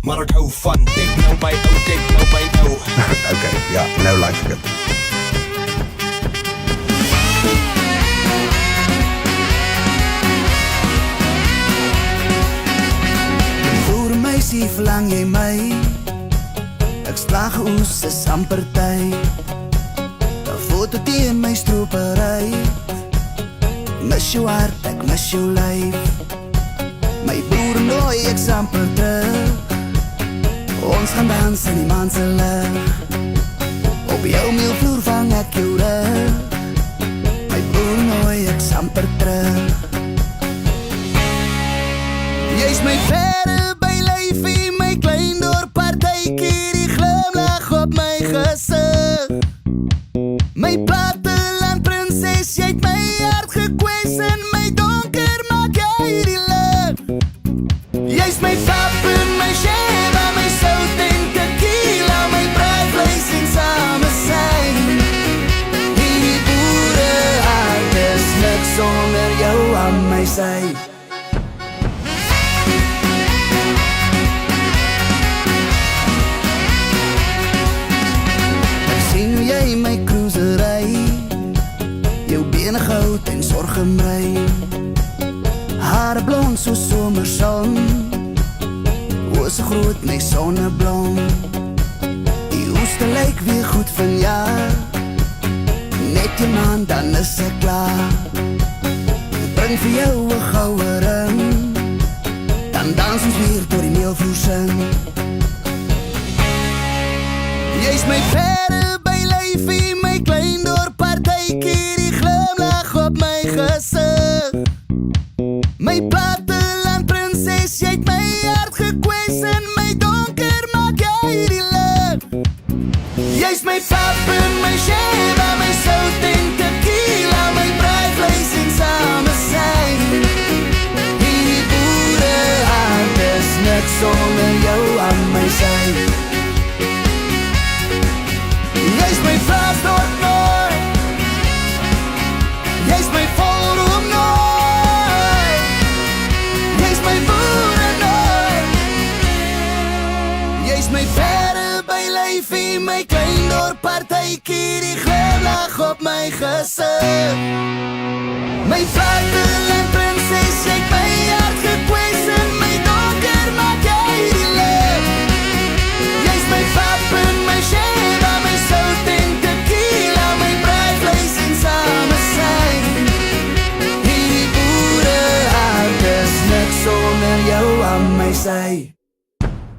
maar ek hou van dik nou by ou, dik nou by ou. Okay, ja, nou like ek het. Voor meisie verlang jy my, ek slaag oes is amper tyd. 'n foto teen my stropery, mis jou hart, ek mis jou lyf. My boer nooi ek amper terug, ons gaan dans in die maan se lig. Op jou meelvloer vang ek jou rug, my boer nooi ek amper terug. Jy's my verre by lyfie, my klein dorp partytjie, die glimlag op my gesig. My platteland prinses, jy het my hart gekwes, in my donker maak jy die lig. Jy's my pap en my Sheba, my sout en tequila, my bruidvleis en samesyn. Die boere hart is niks sonder jou aan my sy. Jy my cruisery, jou bene goud en sorgemry, hare blond so somerson, oë so groot my sonneblom. Die oeste lyk weer goed vanjaar, net die maand dan is ek klaar. Bring vir jou 'n goue ring, dan dans ons weer tot die meelvloer sing. Jy's my verre my klein dorp partytjie, die glimlag op my gesig. My platteland prinses, jy het my hart gekwes, in my donker maak jy die lig. Jy's my pap en my Sheba, my sout en tequila, my bruidvleis en samesyn. Die boere hart is niks sonder jou aan my sy. Jy's my Vrystaat nooi, jy's my Volroom nooi, jy's my boere nooi. Jy's my verre by lyfie, my klein dorp partytjie, die glimlag op my gesig. My platteland prinses, jy het my hart gekwes,